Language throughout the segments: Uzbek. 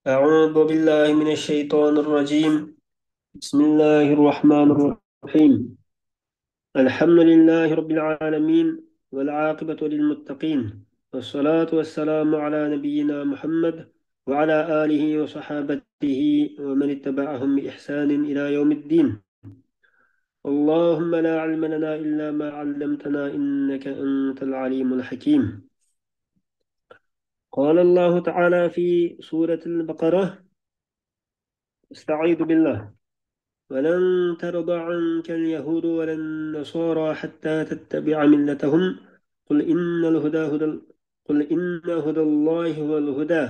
أعوذ بالله من الشيطان الرجيم. بسم الله الرحمن الرحيم. الحمد لله رب العالمين، والعاقبة للمتقين، والصلاة والسلام على نبينا محمد وعلى آله وصحابته ومن اتبعهم بإحسان إلى يوم الدين. اللهم لا علم لنا إلا ما علمتنا إنك أنت العليم الحكيم. قال الله تعالى في سورة البقرة: استعيذ بالله. ولن ترضى عنك اليهود ولا النصارى حتى تتبع ملتهم. قل إن قل إن هدى الله هو الهدى،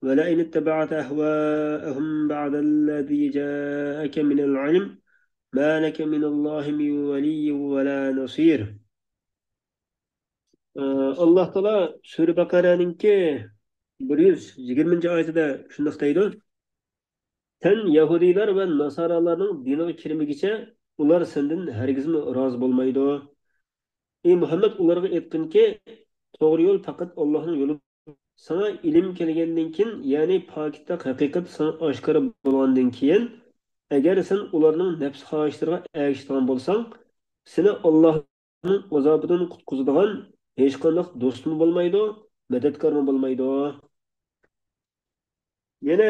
ولئن اتبعت أهواءهم بعد الذي جاءك من العلم ما لك من الله من ولي ولا نصير. alloh taolo sura baqaraninki 120 oyatida shundoq deydi: Sen Yahudiler ve Nasaralarning diniga kirmigicha ular sendan hargizmi rozi bo'lmaydi. Ey Muhammad, ularga aytqinki, to'g'ri yo'l faqat Allohning yo'li. Sana ilm kelgandan keyin, ya'ni pokitlik haqiqat sana oshkora bo'lgandan keyin, agar sen ularning nafs xohishlariga ergashgan bo'lsang, seni Allohning azobidan qutqizadigan hech qanday do'stmi bo'lmaydi, madadkormi bo'lmaydi. Yana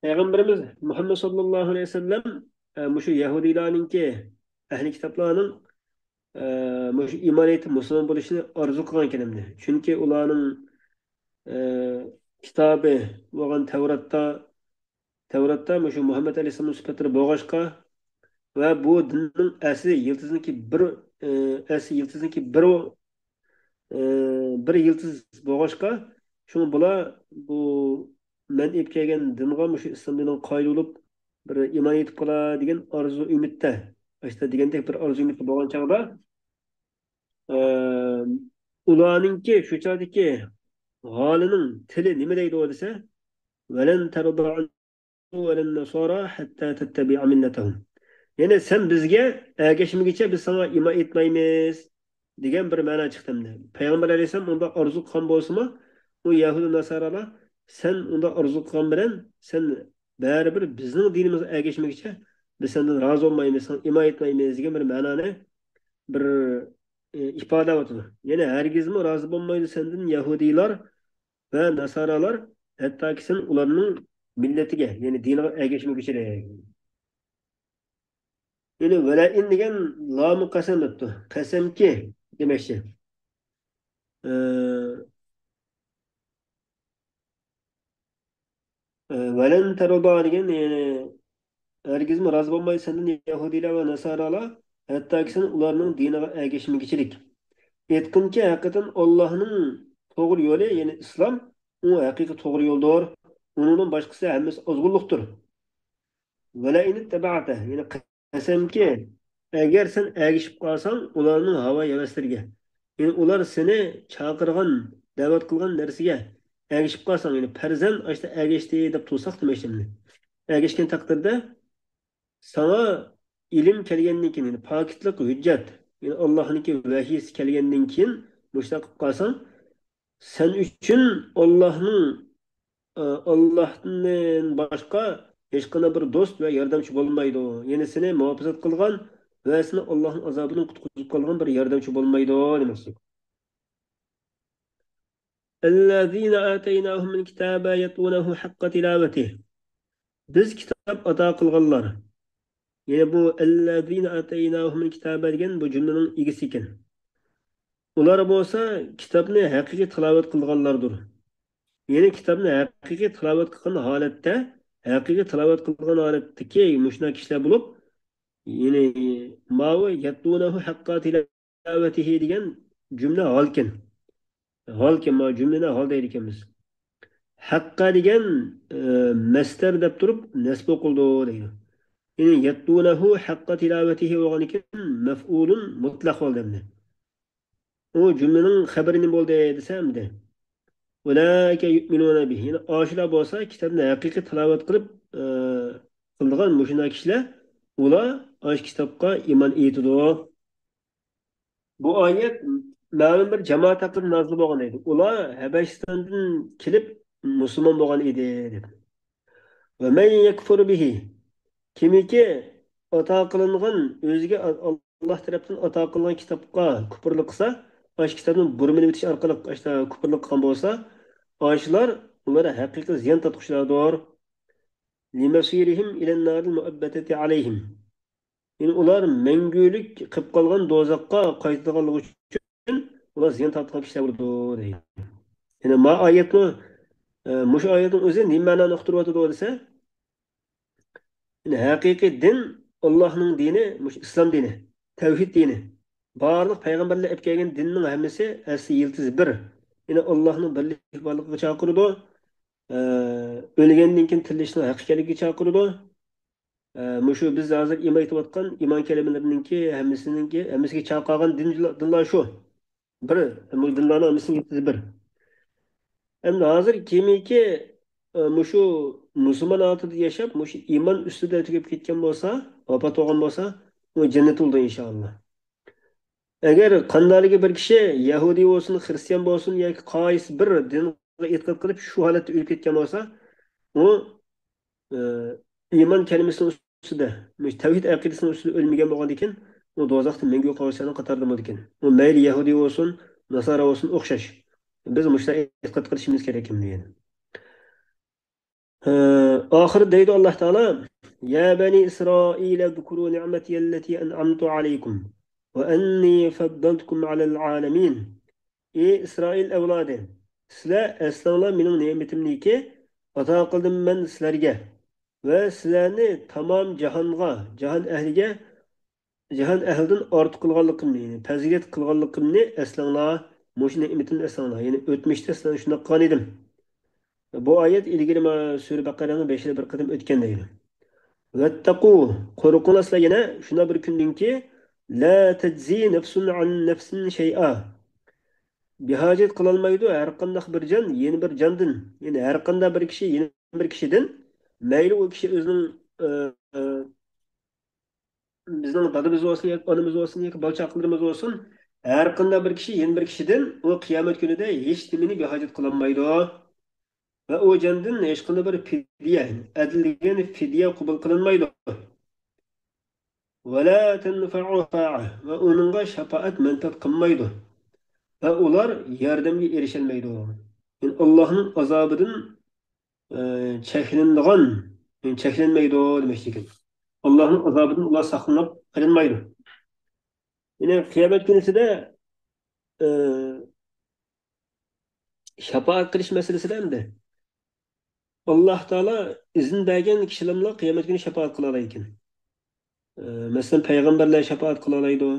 Peygamberimiz Muhammed sallallahu aleyhi ve sellem şu Yahudilarninki ehli kitaplarının şu iman etip Müslüman buluşunu arzu kılan kelimdi. Çünkü ularning kitabı bo'lgan Tevrat'ta şu Muhammed Aleyhisselam'ın sıfatları boğaşka ve bu dinin asli yıldızınki bir yıldız boğaşka. Şunu bu men ep kelgan dinga shu islom diniga qoyil bo'lib bir iymon etib qola degan orzu umidda işte degandek bir orzu umid bo'lgan chog'da ularningki shu chog'dagi holining tili nima deydi desa: "Valen tarda valen nasara hatta tattabi'a millatahum." Yani sen bizga ergashmaguncha biz sana iymon etmaymiz degan bir ma'no chiqdi. Payg'ambar alayhissalom unda orzu qilgan bo'lsa-mu, u Yahudi Nasaralar sen unda orzu qilgan bilan sen baribir bizning dinimizga ergashmaguncha biz sendan rozi bo'lmaymiz, sen iymon etmaymiz degan bir ma'noni bir ifodalayapti. Ya'ni hargizmi rozi bo'lmaydi sendan Yahudiylar va Nasaralar, hattoki sen ularning millatiga, ya'ni diniga ergashmaguncha. Yani velain degan lamu qasam debdi. Qasamki demakchi. Valen taroba degan, yani hargizmi rozi bo'lmaydi sendan Yahudiylar va Nasaralar, hattoki sen ularning diniga ergashmagunchilik. Aytqinki, haqiqatan Allohning to'g'ri yo'li, ya'ni islom, u haqiqiy to'g'ri yo'ldir. Undan boshqasi hammasi ozg'unlikdir. Velain tabata, ya'ni qasamki, agar sen ergishib qolsang ularning havo havaslariga, yani ular seni chaqirgan, da'vat qilgan narsaga ergishib qolsang, yani farzand işte ergashdi deb tursak demoqchimni. Ergashgan taqdirda sana ilm kelgandan keyin, yani pokitlik hujjat, yani Allohniki vahiysi kelgandan keyin mushtaq qilib qolsang, sen uchun Allohdan boshqa hech qanday bir do'st va yordamchi bo'lmaydi. Yani seni muhofazat qilgan va seni Allohning azobidan qutqizib qolgan bir yordamchi bo'lmaydi demoqchi. الذين آتيناهم الكتاب يتلونه حق تلاوته. Biz kitob ato qilganlar. Ya'ni bu allazina ataynahumul kitaba degan bu jumlaning egasi ekan. Ular bo'lsa kitobni haqiqiy tilovat qilganlardir. Ya'ni kitobni haqiqiy tilovat qilgan holatda, haqiqiy tilovat qilgan holatdagi mushuna kishilar bo'lib, ya'ni mavi yatlunahu haqqa tilavatihi degan jumla holkin. Holkin ma jumlani hol deydi ekanmiz. Haqqa degan mastar deb turib nasb o'qildi deydi. Ya'ni yatlunahu haqqa tilavatihi bo'lgan ekan, maf'ulun mutlaq bo'ldi. U jumlaning xabari nima bo'ldi desamda, ulaika yu'minuna bihi. Yani oshlar bo'lsa kitobni haqiqiy tilovat qilib qildigan mushuna kishilar, ular osh kitobga iymon etadi. Bu oyat ma'lum bir jamoat haqida nozil bo'lgan edi. Ular Habashistondan kelib musulmon bo'lgan edi deb. Ve men yekfur bihi. Kimiki ata kılıngan özge Allah tarafından ata kılınan kitapka kupurluk kılsa, aş kitabın burmini bitiş arkalık aşta kupurluk kılgan bolsa, aşılar onlara hakiki ziyan tatmışlardır. Limesirihim ilen naril muabbeteti aleyhim. Yani ular mengülük kıp kalgan dozakka kayıtlıqanlığı üçün ular ziyan tatқан kişiler burada deydi. Yani ma ayetni, muş ayetin özü ne ma'noni uqtirib o'tadi desa, yani haqiqiy din Allohning dini, muş islom dini, tavhid dini. Barliq payg'ambarlar olib kelgan dinning hammasi asli yildizi bir. Yani Allohning birlik borligiga chaqirdi. O'lgandan keyin tirilishning haqiqatligiga chaqirdi. Mushu biz hozir iymon etayotgan iymon kalimalarininki hammasiga chaqirgan dinlar shu. Bir, bu dinlarning hammasining yildizi bir. Endi hozir kimiki mushu musulmon otida yashab, mushu iymon ustida tugab ketgan bo'lsa, vafot bo'lgan bo'lsa, u jannat bo'ldi inshaalloh. Agar qandaligi bir kishi Yahudiy bo'lsin, xristian bo'lsin yoki qaysi bir dinga e'tiqod qilib shu holatda o'lib ketgan bo'lsa, u e, iymon kalimasining ustida, tavhid aqidasining ustida o'lmagan bo'lgan ekan, u do'zaxda mangu qolishlarning qatorida bo'ldi ekan. U mayli Yahudiy bo'lsin, Nasara bo'lsin o'xshash. Biz mushta e'tiqod qilishimiz kerak ekan yani. آخر ديد الله تعالى: يا بني إسرائيل اذكروا نعمتي التي أنعمت عليكم وأني فضلتكم على العالمين. إيه إسرائيل أولاده سلا أسلام من نعمتمني كي أتا قلدم من سلرجة وسلاني تمام جهانغا جهان أهلجة جهان أهلدن أرت قلغلقمني يعني فزيلت قلغلقمني أسلام مش نعمتن أسلام يعني ötmüşte أسلام شنو قانيدم. Bu ayet ilgili ma Sure Bakara'nın 5'de bir kıdım ötkendeydi. Vettaku korkun asla yine şuna bir kündün ki la teczi nefsun an nefsin şey'a. Bir hacet kılalmaydı her kandak bir can yeni bir candın. Yani her kanda bir kişi yeni bir kişiden meyli o kişi özünün bizden dadımız olsun ya anımız olsun ya balçaklarımız olsun her kanda bir kişi yeni bir kişiden o kıyamet günü de hiç dimini bir hacet kılanmaydı. Ve o candan hech qanday bir fidya, adilgan fidya qabul qilinmaydi. Va la tanfa'u shafa'a va uningga shafaat manfaat qilmaydi. Va ular yordamga erisholmaydi. Yani Allohning azobidan cheklanadigan, yani cheklanmaydi demek ekan. Allohning azobidan ular saqlanib qilinmaydi. Yani qiyomat kunisida e, shafaat qilish masalasida endi Alloh taolo izn bergan kishilarga qiyomat kuni shafaat qila olar ekan. Mesela peygamberler şefaat kılalaydı.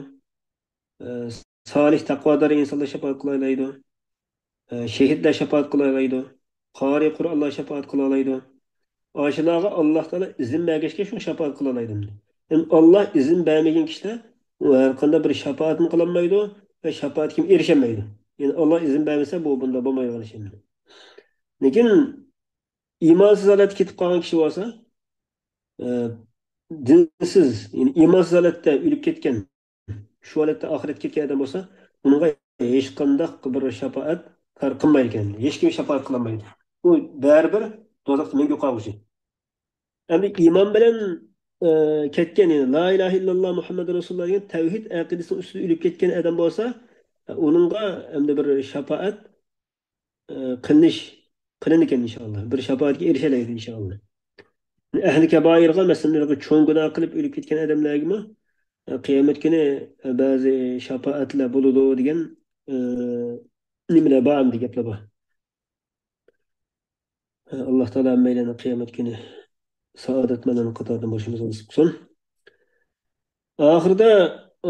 Salih takvadar insanlar şefaat kılalaydı. Şehitler şefaat kılalaydı. Kari Kur'anlar şefaat kılalaydı. Aşılağa Allah Teala izin vergeçke şu şefaat kılalaydı. Yani Allah izin vermegen kişiler o her bir şefaat mi kılamaydı ve şefaat kim erişemeydi. Yani Allah izin vermese bu bunda bulmayı şimdi. Lekin imansız halet ketip kalan kişi varsa e, dinsiz, yani imansız halette ölüp ketken shu holatda oxiratga ketgan odam bo'lsa unga hech qanday bir shafoat qilmaydi ekan, hech kim shafoat qilolmaydi, u baribir do'zaxda mangu qolguchi. Endi iymon bilan ketgan, yani la ilaha illalloh muhammadu rasululloh degan tavhid aqidasini ustida o'lib ketgan odam bo'lsa uningga endi bir shafoat qilinish qilin ekan inshaalloh, bir shafoatga erishalaydi inshaalloh. Ahli kaboirga masalan cho'ng gunoh qilib o'lib ketgan odamlarga qiyomat kuni ba'zi shafoatlar bo'ladi degan nimalar bor endi gaplar bor. Alloh taolo hammalarni qiyomat kuni saodatlarning qatoridan bo'lishimizni nasib qilsin. Oxirida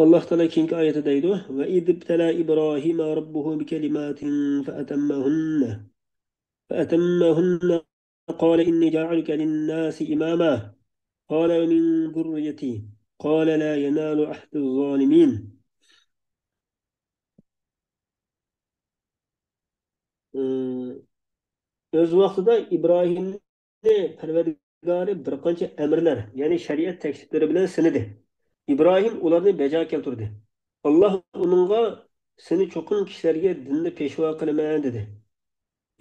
Alloh taolo keyingi oyatda deydi: "Va idibtala Ibrohima robbuhu bi kalimatin fa atammahunna qala inni ja'aluka lin-nasi imama qala wa min dhurriyyati qala la yanalu ahdi az-zalimin." Öz vaqtida Ibrohimni Parvardigori bir qancha amrlar, ya'ni shariat takliflari bilan sinadi. Ibrohim ularni bajo keltirdi. Alloh uningga seni cho'qin kishilarga dinni peshvo qilaman dedi.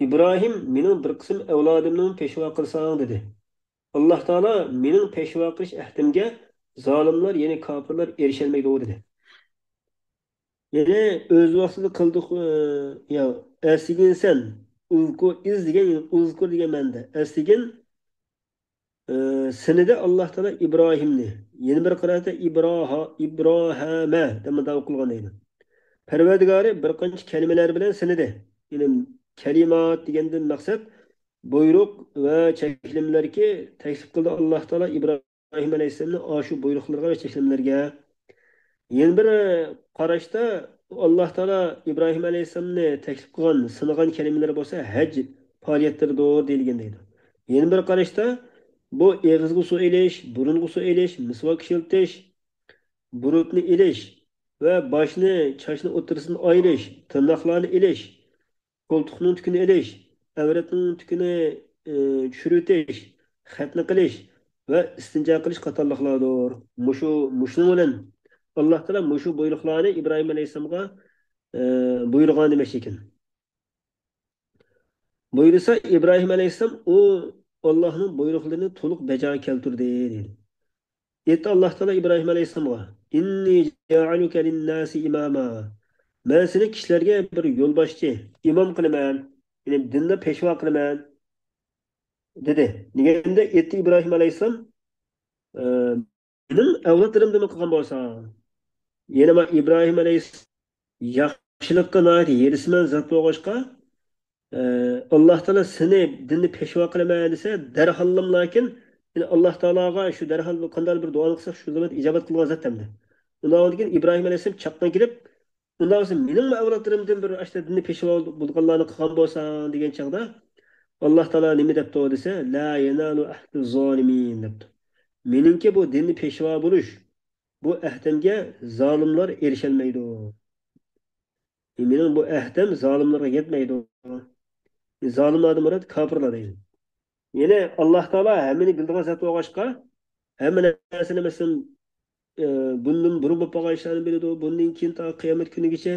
Ibrohim mening bir qism avlodimni peshvo qilsang dedi. alloh taolo mening peshvo qilish ahdimga zolimlar ya'ni kofirlar erisholmaydi dedi. Yine öz vaqtida qildik ya esligin sen uzkur iz degan uzkur degan manda esligin senida alloh taolo ibrohimni yana bir qirada ibrohima deb o'qilgan edi. Parvardigori bir qancha kalimalar bilan senidi. Ya'ni kalimat degandan maqsad buyruq va cheklimlarga taklif qildi alloh taolo ibrohim alayhissalomni shu buyruqlarga va cheklimlarga. Yana bir qarashda alloh taolo ibrohim alayhissalomni taklif qilgan sinagan kalimalar bo'lsa haj faoliyatlaridir deyilgan deydi. Yana bir qarashda bu eg'izga suv ilish, burunga suv ilish, misvok ishiltish, burutni ilish va boshni, chashni o'ttirisidan ayirish, tirnoqlarni ilish, qo'ltiqning tukini ilish, avratning tukini tushiritish, xatni qilish va istinjo qilish qatorliqlardir. Mushu bilan alloh taolo mushu buyruqlarni ibrohim alayhissalomga buyurgan demek ekan. Buyursa ibrohim alayhissalom u Allohning buyruqlarini to'liq bajo keltirdi dedi. Etti alloh taolo ibrohim alayhissalomga inni ja'aluka lin-nasi imama. Men seni kishilarga bir yo'lboshchi, imom qilaman, ya'ni dinda peshvo qilaman dedi. Deganda etti ibrohim alayhissalom mening avlodlarimdan qilgan bo'lsa, yana men ibrohim alayhissalom yaxshilikqa noit yerisiman zot bo'lg'achqa alloh taolo seni dinni peshvo qilaman desa darhollam lakin alloh taologa shu darhol qanday bir duoni qilsak shu zaman ijobat qilgan zot hamda undan keyin ibrohim alayhissalom chaqqan kelib undan so'ng mening avlodlarimdan bir ashta dinni peshvo bo'lganlarni qilgan bo'lsang degan chog'da alloh taolo nima debdi desa la yanalu ahdu zolimin debdi. Meningki bu dinni peshvo bo'lish bu ahdimga zolimlar erisholmaydi. Mening bu ahdim zolimlarga yetmaydi. Zolimlardan murod kofirlar deydi. Yine alloh taolo hammani bildigan zot bo'lg'achqa hamma narsani masalan bundan burun bo'lib qolgan ishlarni biladi, bundan keyin to qiyomat kunigacha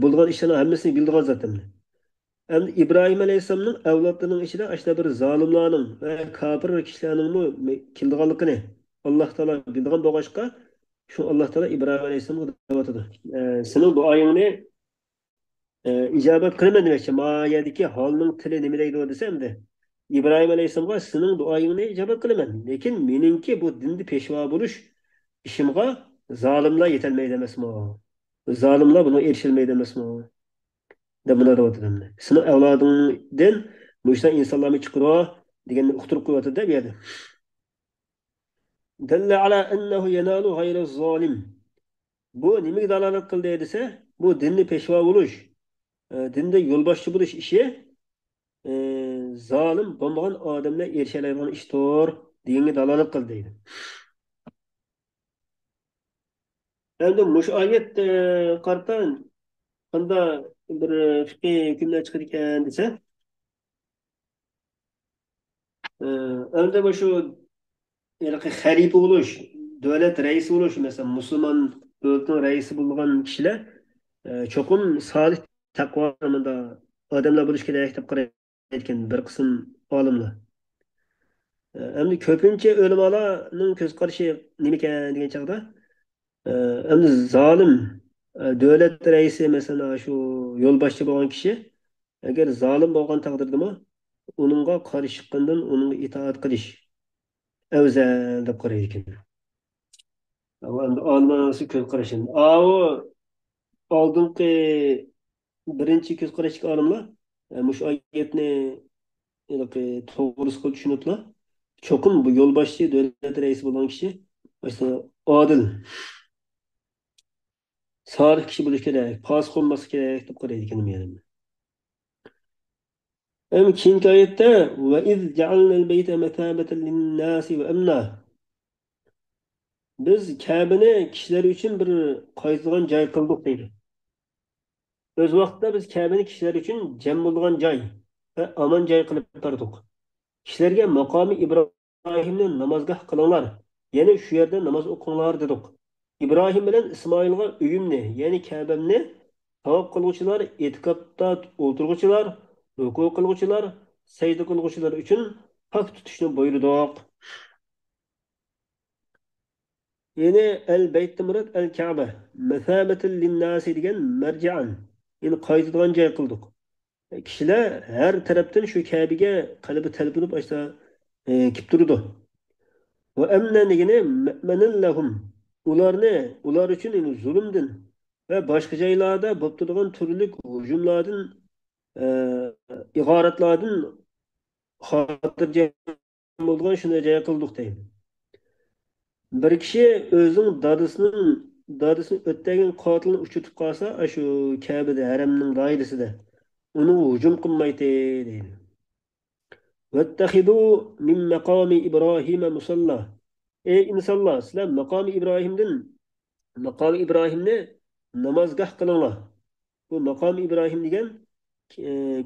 bo'lgan ishlarni hammasini bildigan zot hamda. Endi ibrohim alayhissalomning avlodlarining ichida ashta bir zolimlarning va kofir kishilarning keldiganligini alloh taolo bildigan bo'lg'achqa shu alloh taolo ibrohim alayhissalomga da'vat etdi. Sening duoyingni ijobat qilaman demoqchi. Mayadagi holning tili nima deydi desamda ibrohim alayhissalomga sening duoyingni ijobat qilaman. Lekin meningki bu dinni peshvo bo'lish ishimga zolimlar yetolmaydi emasmi? Zolimlar buni erisholmaydi emasmi? Deb buni deyapti. Sening avlodingdan bu ishlar insonlarni chiqirib deganni uqtirib qo'yapti deb yerdi. Dalla ala annahu yanalu ghayra zolim. Bu nimaga dalolat qildi desa, bu dinni peshvo bo'lish, dinda yo'lboshchi bo'lish ishi zolim bo'lmagan odamlar erishadigan ishdir deganga dalolat qildi deydi. Endi mush oyat qartan qanda bir fiqhiy hukmlar chiqar ekan desa, endi shu xalifa bo'lish, davlat raisi bo'lish, masalan, musulmon davlatning raisi bo'lgan kishilar cho'qim solih taqvomida odamlar bo'lish kerak deb qarayotgan bir qism olimlar. Endi ko'pincha ulamolarning ko'z qarashi nima ekan degan chog'da endi zolim davlat raisi masalan shu yo'lboshchi bo'lgan kishi agar zolim bo'lgan taqdirdami uningga qarshi chiqqandan uningga itoat qilish afzal deb qaraydi ekan. Endi olimlar ko'z qarashi oldingi birinchi ko'z qarashga olimlar mush oyatni to'g'risi qilib tushunibdilar. Cho'qim bu yo'lboshchi davlat raisi bo'lgan kishi odil solih kishi bo'lishi kerak, fosiq bo'lmasi kerak deb qaraydi ekan yani. Hem keyingi oyatda va iz ja'alnal bayta mathabatan lin-nasi va amna. Biz Ka'bani kishilar uchun bir qo'yilgan joy qildik deydi. O'z vaqtida biz Ka'bani kishilar uchun jam bo'lgan joy va aman joy qilib turdik. Kishilarga maqomi Ibrohimni namozgoh qilinglar, ya'ni shu yerda namoz o'qinglar dedik. İbrahim bilan Ismoilga uyimni, ya'ni Ka'bamni tavob qiluvchilar, e'tikofda o'tirg'uvchilar, ruku qilguvchilar, sajda qilguvchilar uchun pok tutishni buyurdik. Yine el beyt murad el Kabe. Mesabetil linnasi degan marjan. Yine qaytadigan joy qildik. Kishilar har tarafdan shu Kabe'ga qalbi talpinib ashta kelib turdi. Va amna degani ma'manan lahum. Ular uchun yani zulmdan ve başka joylarda bo'lib turgan turli hujumlardan, e, ig'oratlardan xotirjam bo'lgan shunday joy qildik deydi. Bir kishi o'zining dadisini o'tdagan qotilni uchirib qolsa, shu Ka'bada haramning doirasida uni hujum qilmaydi deydi. Vattaxidu min maqami Ibrohima musalla. Ey insonlar, sizlar maqomi Ibrohimni namozgoh qilinglar. Bu maqomi Ibrohim degan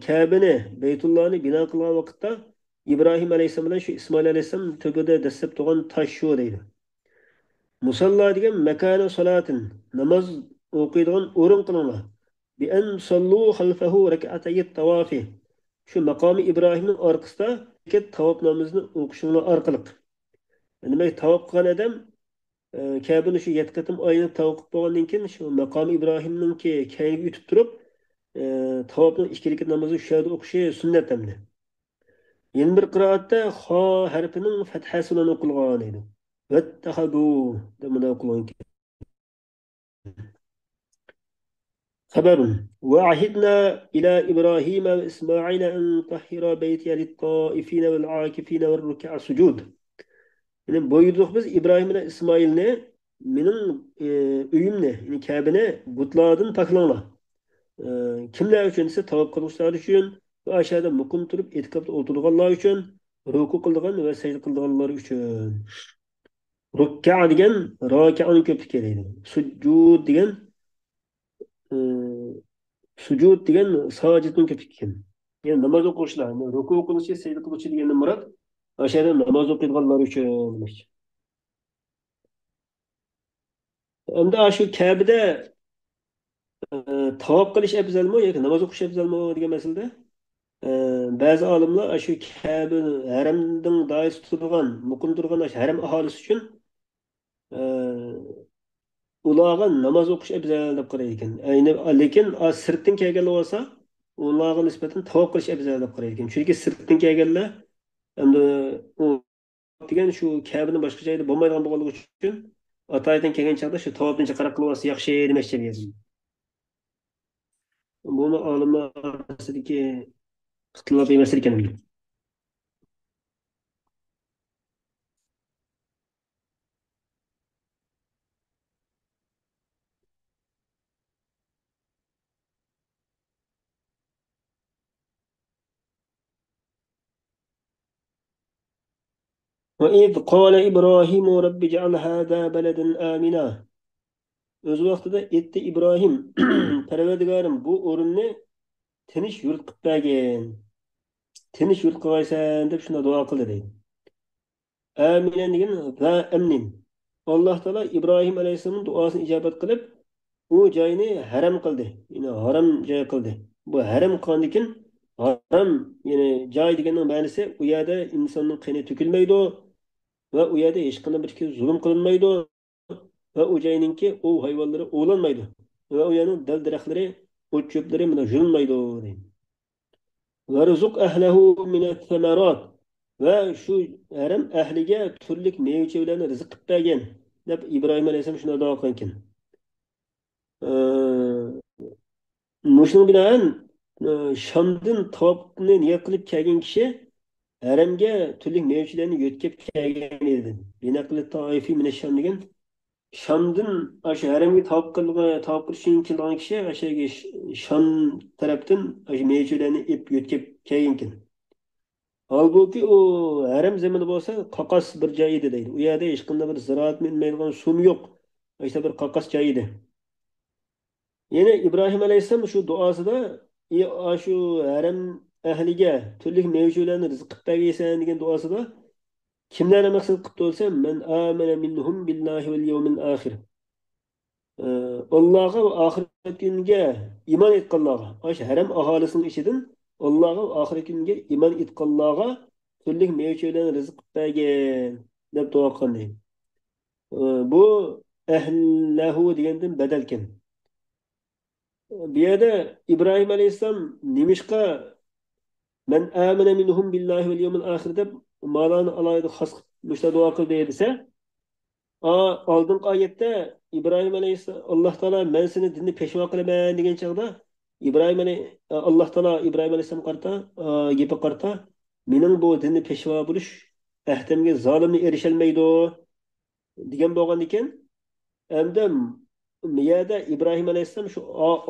Ka'bani, Beytullohni bino qilgan vaqtda İbrahim alayhissalom bilan shu Ismoil alayhissalom tubida dastlab turgan tosh shu deydi. Musalla degan makani solatin, namoz o'qiydigan o'rin qilinglar. Bi an sallu xalfahu rak'atay tavafi. Shu maqomi Ibrohimning orqasida tavof namozini o'qishinglar orqali. Demak, tavof qilgan odam Ka'bani shu 7 qatim aylanib tavof qilib bo'lgandan keyin shu maqomi Ibrohimninki kayniga o'tib turib, tavofning 2 rakat namozni shu yerda o'qishi sunnat hamda. Yana bir qiroatda xo harfining fathasi bilan o'qilgan edi. Vattahadu deb buni o'qilgan. خبر وعهدنا إلى إبراهيم وإسماعيل أن طهر بيتي للطائفين والعاكفين والركع السجود. Yani buyurduk biz İbrahim ile İsmail'ne benim üyümne, yani Kabe'ne butlardan paklanla. Kimler için ise tavaf kılmışlar için ve aşağıda mukum turup etikapta oturganlar için, ruku kıldıgan ve secde kıldıganlar için. Rukka degan raka'nın köpük keleydi. E, Sujud degan sajidning köpük ekan. Yani namoz o'qishlar, yani ruku qilishi, secde qilishi degan murod aşağıda namoz o'qiydiganlar uchun demoqchi. Endi shu Kabe'da tavob qilish afzalmi yoki namoz o'qish afzalmi degan masalada ba'zi olimlar shu Kabe haramning doirasida turgan, muqim turgan haram aholisi uchun e, ularga namoz o'qish afzal deb qaraydi ekan. Lekin sirtdan kelganlar bo'lsa, ularga nisbatan tavob qilish afzal deb qaraydi ekan. Chunki sirtdan kelganlar endi u degan shu Kabening boshqa joyda bo'lmaydigan bo'lganligi uchun Ataydan kelgan chog'da shu tavobni qarab qilib olsa yaxshi demoqchi bo'lgan. Buni olimlar orasidagi ixtilof emas ekan. وإذ قال إبراهيم رب اجعل هذا بلدا آمنا. O'z vaqtida aytdi Ibrohim, Parvardigorim bu o'rinni tinch yurt qilib bergin. Tinch yurt qilgaysan deb shunda duo qildi deydi. Aminen degan va amnin. Alloh taolo Ibrohim alayhissalomning duosini ijobat qilib, u joyni haram qildi. Ya'ni haram joy qildi. Bu haram qilgandan keyin haram, ya'ni joy deganning ma'nosi u yerda insonning qini to'kilmaydi va u yerda hech qanday bir zulm qilinmaydi. Ve o joyninki ov hayvonlari ovlanmaydi va u yerning dal daraxtlari, o't cho'plari mana yulmaydi deydi. Varzuq ahlahu minat-thamarat. Va shu haram ahliga turli meva-chevalarni rizq qilib bergin deb Ibrohim alayhisalom shunday duo qilgan ekan. Shunga binoan Shamdan tavobni niyat qilib kelgan kishi haramga turli meva-chevalarni yo'tkab kelgan edi. Binaqli toifi min ash-sham degan Şam'dın aşı herhangi tavuk kırışın kildan kişi aşağıya Şam taraftan aşı meyvelerini ip yütkep kayınken. Halbuki o harem zamanı olsa kakas bir cayıydı deydi. O yerde hiç kında bir ziraat meyilgan sum yok. İşte bir kakas cayıydı. Yine İbrahim Aleyhisselam şu duası da şu harem ehlige türlü meyvelerini rızık bergeysen degan duası da kimlerle maksat kıpta olsa men amene minhum billahi vel yevmil ahir. Allah'a ve ahiret günüge iman etkanlığa. Aş harem ahalisinin işidin Allah'a ve ahiret günüge iman etkanlığa turli mevzularni rizq bergin deb duo qilgan. Bu ahlahu degandan badalkan. Bu yerda İbrahim alayhissalom nimishqa men amana minhum billahi vel yevmil ahir deb malani alayda xos qilib duo qildi desa, oldingi oyatda İbrahim alayhissalom Alloh taolo men seni dinni peshvo qilaman degan chog'da Alloh taolo İbrahim alayhissalom qarta gapi qarta mening bu dinni peshvo bo'lish ahdimga zolimni erisholmaydi degan bo'lgan ekan. Endi bu yerda İbrahim alayhissalom shu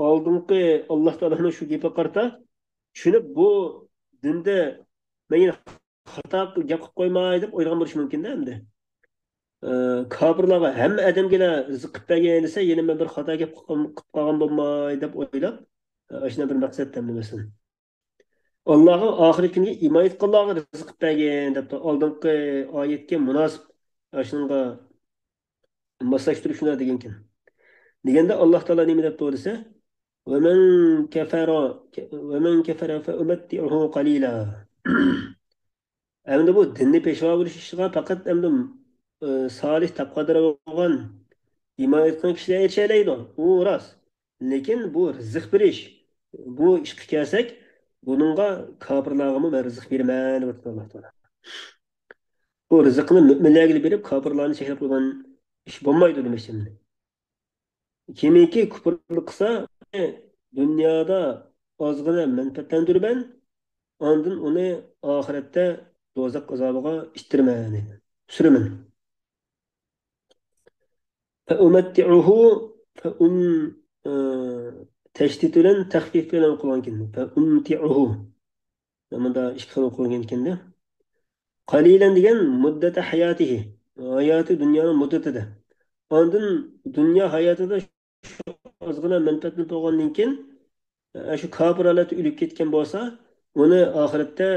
oldingi Alloh taoloning shu gapi qarta tushunib bu dinda men xato gap qilib qo'ymay deb o'ylagan bo'lishi mumkinda endi. Kafirlarga hamma odamga rizq qilib bergan desa yana men bir xato gap qilib qolgan bo'lmay deb o'ylab shuna bir maqsad tanlamasin. Allohga oxirgi kunga iymon etganlarga rizq qilib bergan deb oldingi oyatga munosib shunga moslashtirib shuna degan ekan. Deganda Alloh taolo nima deb to'g'risa ومن كفر ومن كفر فأمتعه قليلا. Endi bu dinni peshvo bo'lishiga faqat endi solih taqvodar bo'lgan iymon etgan kishilar erishaydi. U rost. Lekin bu rizq berish, bu ishga kelsak, buningga kofirlarga men rizq beraman deb Alloh taolo. Bu rizqni mo'minlarga berib, kofirlarni cheklab qo'ygan ish bo'lmaydi demoqchi. Kimiki kufrlik qilsa, dunyoda ozgina manfaatlantirman, ondan uni oxiratda do'zax azobiga ittirman, suraman. فأمتعه فأم تشتت bilan taxfif bilan o'qilgan ekan. فأمتعه. Bunda ikki xil o'qilgan ekanda. Qalilan degan muddati hayotihi. Hayoti dunyoning muddatida. Ondan dunyo hayotida ozgina manfaatni to'g'andan keyin shu kofirlar o'lib ketgan bo'lsa, uni oxiratda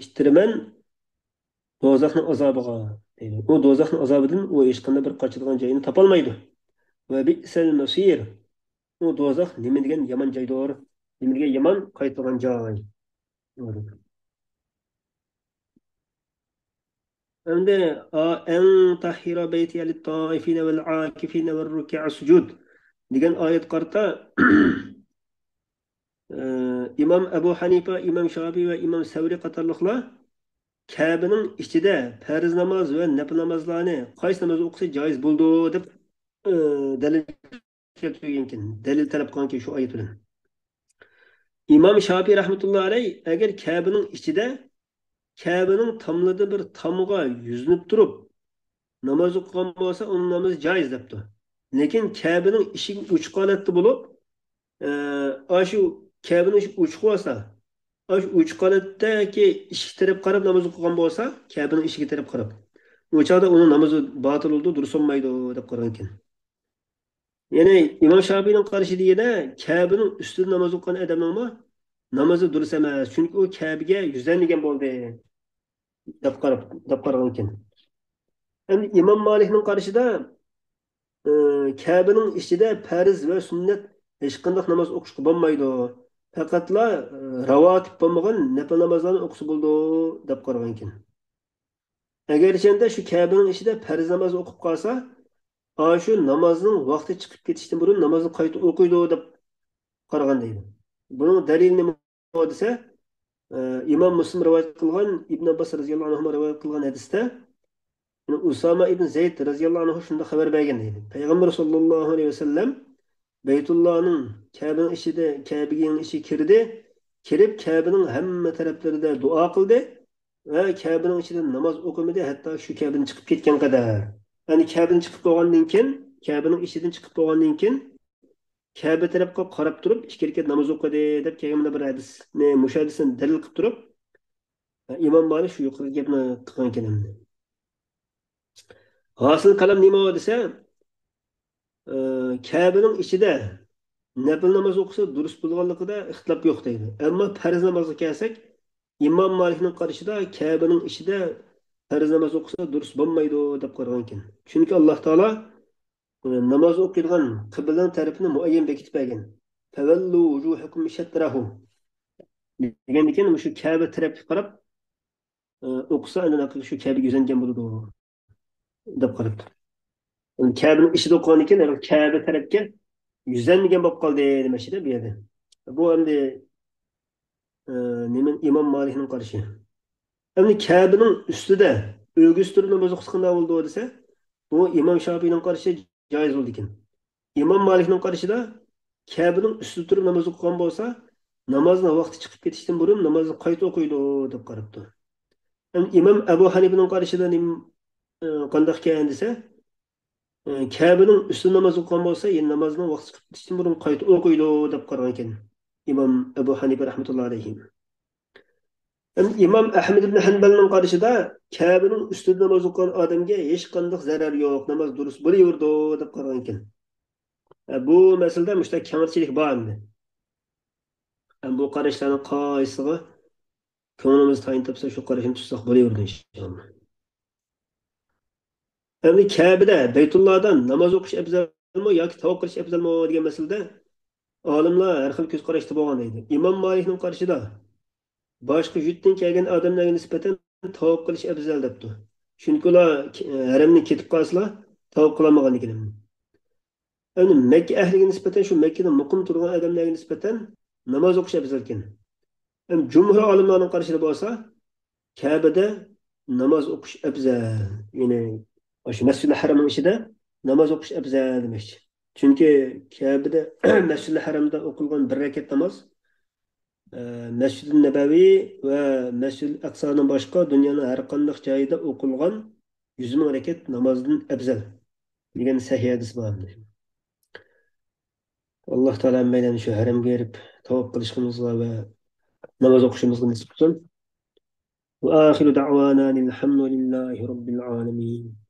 ittiraman do'zaxning azobiga deydi. U do'zaxning azobidan u hech qanday bir qochadigan joyini topolmaydi. Va bi'sal masir. U do'zax nima degan yomon joydir. Nima degan yomon qaytadigan joy. Endi en tahira beyti lit taifina vel akifina vel ruk'a sujud degan oyat qarta İmam Ebu Hanife, İmam Şafii ve İmam Sevri qatorliqlar Kabe'nin ichida farz namoz va nafl namozlarni qaysi namoz o'qisa joiz bo'ldi deb dalil keltirgan ekan. Dalil talab qilgan ekan shu oyat bilan. İmam Şafii rahmetullohi alayh agar Kabe'nin ichida Kabe'nin tamlida bir tamga yuzinib turib namoz o'qigan bo'lsa, uning namozi joiz debdi. Lekin Kabe'nin eshigi uch qavatli bo'lib, shu Kabe'nin uch bo'lsa, shu uch qavatdagi eshik taraf qarab namoz o'qigan bo'lsa, Kabe'nin eshigi taraf qarab, o chog'da uning namozi botil bo'ldi, durust bo'lmaydi deb qaragan ekan. Ya'ni İmam Şafii'ning qarashi deganda Kabe'ning ustida namoz o'qigan odamning namozi durust emas, chunki u Kabe'ga yuzlangan bo'ldi deb qaragan ekan. Endi İmam Malikning qarashida Kabe'ning ichida farz va sunnat hech qanday namoz o'qishga bo'lmaydi. Faqatla ravotib bo'lmagan nafl namozlarni o'qisa bo'ldi deb qaragan ekan. Agar shunda shu Kabe'ning ichida farz namoz o'qib qolsa, shu namozning vaqti chiqib ketishdan burun namozni qayta o'qiydi deb qaragan deydi. Buning dalili nima desa, İmam Muslim rivoyat qilgan Ibn Abbos roziyallohu anhu rivoyat qilgan hadisda Usama ibn Zayd roziyallohu anhu shunda xabar bergan deydi. Payg'ambar sollallohu alayhi vasallam Beytullah'ning Kabe'ning ichida Kabe'ning ichi kirdi. Kirib Kabe'ning hamma taraflarida duo qildi va Kabe'ning ichida namoz o'qimadi, hatto shu Kabe'dan chiqib ketgan qadar. Ya'ni Kabe'dan chiqib bo'lgandan keyin, Kabe'ning ichidan chiqib bo'lgandan keyin Kabe tarafga qarab turib, ikki rakat namoz o'qidi deb kelgan bir hadisni mushahadasini dalil qilib turib, Imom Malik shu yuqori gapni qilgan ekan. Hosil kalam nima desa, Kabe'ning ichida nafl namoz o'qisa durust bo'lganligida ixtilof yo'q deydi. Ammo farz namozga kelsak, Imom Malikning qarashida Kabe'ning ichida farz namoz o'qisa durust bo'lmaydi deb qaragan ekan. Chunki Alloh taolo namoz o'qiydigan qiblaning tarafini muayyan bekitib bergan. Favallu wujuhakum shatrahu degan ekan, shu Kabe tarafga qarab o'qisa aniq shu Kabe'ga uzangan bo'ladi deb qarabdi. Kabe'ning ishida o'qigan ekan, Kabe tarafga yuzlanmagan bo'lib qoldi demashida bu yerda. Bu endi nima Imom Malikning qarashi. Endi Kabe'ning ustida o'g'is turib namoz o'qishganda bo'ldi desa, bu Imom Shofiyning qarashi joiz bo'ldi ekan. İmam Malik'nin qarashida Kabe'ning ustida turib namoz o'qigan bo'lsa, namozni vaqti chiqib ketishdan burun namozni qayta o'qiydi deb qarabdi. İmam Abu Hanifa'ning qarashida qandoq ekan desa, Kabe'ning ustida namoz o'qigan bo'lsa, endi namozni vaqti chiqib ketishdan burun qayta o'qiydi deb qaragan ekan. İmam Abu Hanifa rahmatullohi alayhi. İmam Ahmad ibn Hanbalning qarashida Kabe'ning ustida namoz o'qigan odamga hech qanday zarar yo'q, namoz durust bo'laverdi deb qaragan ekan. Bu masalada mushta kengchilik bor endi. Bu qarashlarning qaysiga ko'nglimiz tayin topsa shu qarashni tutsak bo'laveradi inshaalloh. Endi Ka'bada, Baytullohdan namoz o'qish afzalmi yoki tavof qilish afzalmi degan masalada olimlar har xil ko'z qarashda bo'lgan deydi. Imom Malikning qarashida boshqa yurtdan kelgan odamlarga nisbatan tavof qilish afzal debdi. Chunki ular haramni ketib qolsalar tavof qilolmagan ekan. Endi Makka ahliga nisbatan shu Makkada muqim turgan odamlarga nisbatan namoz o'qish afzal ekan. Jumhur olimlarning qarashida bo'lsa, Ka'bada namoz o'qish afzal. Ya'ni shu Masjidil Haramning ichida namoz o'qish afzal demoqchi. Chunki Ka'bada Masjidil Haramda o'qilgan bir rakat namoz Masjidil Nabaviy va Masjidil Aqsodan boshqa dunyoning har qanday joyida o'qilgan 100 ming rakat namozdan afzal degan sahih hadis bor. Alloh taolo maydan shu haramga erib tavob qilishimizga va namoz o'qishimizga nasib qilsin. وآخر دعوانا الحمد لله رب العالمين.